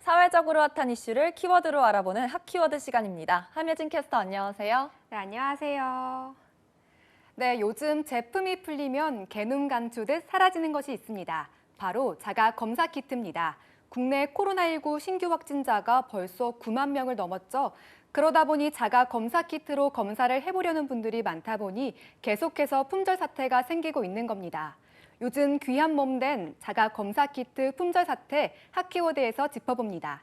사회적으로 핫한 이슈를 키워드로 알아보는 핫키워드 시간입니다. 함예진 캐스터 안녕하세요. 네, 안녕하세요. 네, 요즘 제품이 풀리면 개눈 감추듯 사라지는 것이 있습니다. 바로 자가 검사 키트입니다. 국내 코로나19 신규 확진자가 벌써 9만 명을 넘었죠. 그러다 보니 자가 검사 키트로 검사를 해보려는 분들이 많다 보니 계속해서 품절 사태가 생기고 있는 겁니다. 요즘 귀한 몸 된 자가 검사 키트 품절 사태 핫키워드에서 짚어봅니다.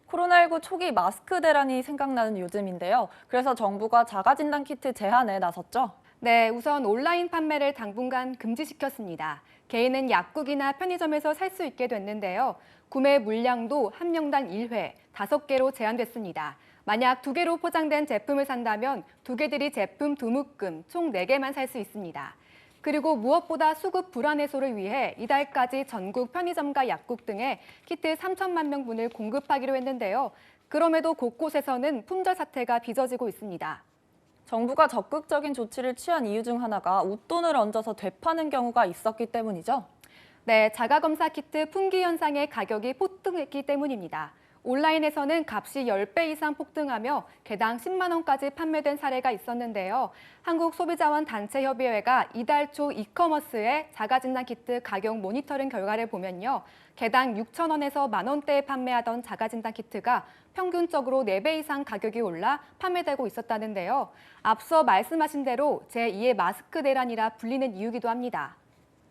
코로나19 초기 마스크 대란이 생각나는 요즘인데요. 그래서 정부가 자가진단 키트 제한에 나섰죠. 네, 우선 온라인 판매를 당분간 금지시켰습니다. 개인은 약국이나 편의점에서 살 수 있게 됐는데요. 구매 물량도 한 명당 1회, 5개로 제한됐습니다. 만약 2개로 포장된 제품을 산다면 2개들이 제품 2묶음, 총 4개만 살 수 있습니다. 그리고 무엇보다 수급 불안 해소를 위해 이달까지 전국 편의점과 약국 등에 키트 3천만 명분을 공급하기로 했는데요. 그럼에도 곳곳에서는 품절 사태가 빚어지고 있습니다. 정부가 적극적인 조치를 취한 이유 중 하나가 웃돈을 얹어서 되파는 경우가 있었기 때문이죠. 네, 자가검사 키트 품귀 현상의 가격이 폭등했기 때문입니다. 온라인에서는 값이 10배 이상 폭등하며 개당 10만 원까지 판매된 사례가 있었는데요. 한국소비자원단체협의회가 이달 초 이커머스의 자가진단 키트 가격 모니터링 결과를 보면요. 개당 6천 원에서 만 원대에 판매하던 자가진단 키트가 평균적으로 4배 이상 가격이 올라 판매되고 있었다는데요. 앞서 말씀하신 대로 제2의 마스크 대란이라 불리는 이유기도 합니다.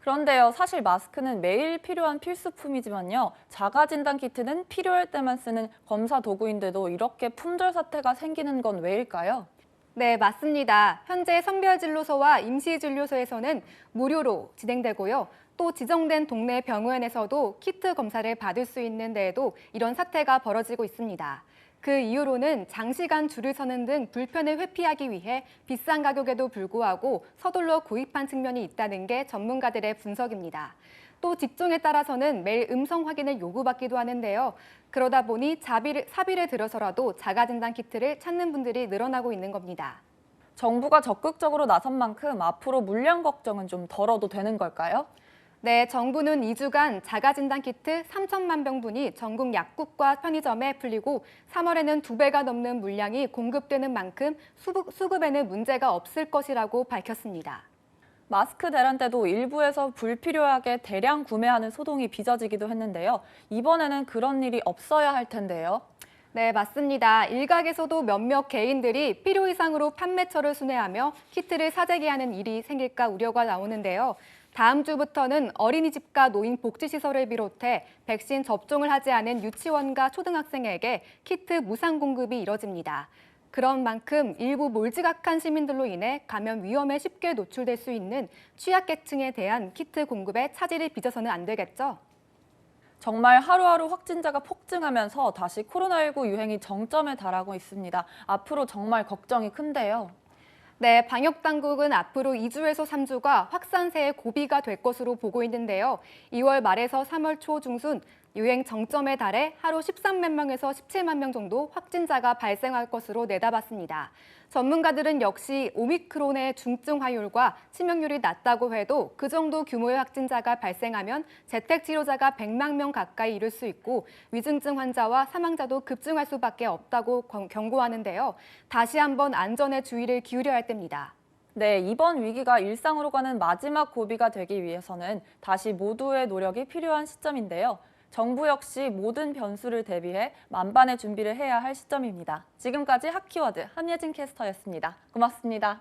그런데요, 사실 마스크는 매일 필요한 필수품이지만요. 자가진단 키트는 필요할 때만 쓰는 검사 도구인데도 이렇게 품절 사태가 생기는 건 왜일까요? 네, 맞습니다. 현재 선별진료소와 임시진료소에서는 무료로 진행되고요. 또 지정된 동네 병원에서도 키트 검사를 받을 수 있는 데에도 이런 사태가 벌어지고 있습니다. 그 이유로는 장시간 줄을 서는 등 불편을 회피하기 위해 비싼 가격에도 불구하고 서둘러 구입한 측면이 있다는 게 전문가들의 분석입니다. 또 직종에 따라서는 매일 음성 확인을 요구받기도 하는데요. 그러다 보니 사비를 들여서라도 자가진단 키트를 찾는 분들이 늘어나고 있는 겁니다. 정부가 적극적으로 나선 만큼 앞으로 물량 걱정은 좀 덜어도 되는 걸까요? 네, 정부는 2주간 자가진단 키트 3천만 병분이 전국 약국과 편의점에 풀리고 3월에는 2배가 넘는 물량이 공급되는 만큼 수급에는 문제가 없을 것이라고 밝혔습니다. 마스크 대란 때도 일부에서 불필요하게 대량 구매하는 소동이 빚어지기도 했는데요. 이번에는 그런 일이 없어야 할 텐데요. 네, 맞습니다. 일각에서도 몇몇 개인들이 필요 이상으로 판매처를 순회하며 키트를 사재기 하는 일이 생길까 우려가 나오는데요. 다음 주부터는 어린이집과 노인복지시설을 비롯해 백신 접종을 하지 않은 유치원과 초등학생에게 키트 무상 공급이 이뤄집니다. 그런 만큼 일부 몰지각한 시민들로 인해 감염 위험에 쉽게 노출될 수 있는 취약계층에 대한 키트 공급에 차질이 빚어서는 안 되겠죠. 정말 하루하루 확진자가 폭증하면서 다시 코로나19 유행이 정점에 달하고 있습니다. 앞으로 정말 걱정이 큰데요. 네, 방역당국은 앞으로 2주에서 3주가 확산세의 고비가 될 것으로 보고 있는데요. 2월 말에서 3월 초 중순 유행 정점에 달해 하루 13만 명에서 17만 명 정도 확진자가 발생할 것으로 내다봤습니다. 전문가들은 역시 오미크론의 중증 화율과 치명률이 낮다고 해도 그 정도 규모의 확진자가 발생하면 재택치료자가 100만 명 가까이 이를 수 있고 위중증 환자와 사망자도 급증할 수밖에 없다고 경고하는데요. 다시 한번 안전에 주의를 기울여야 할 때입니다. 네, 이번 위기가 일상으로 가는 마지막 고비가 되기 위해서는 다시 모두의 노력이 필요한 시점인데요. 정부 역시 모든 변수를 대비해 만반의 준비를 해야 할 시점입니다. 지금까지 핫키워드 함예진 캐스터였습니다. 고맙습니다.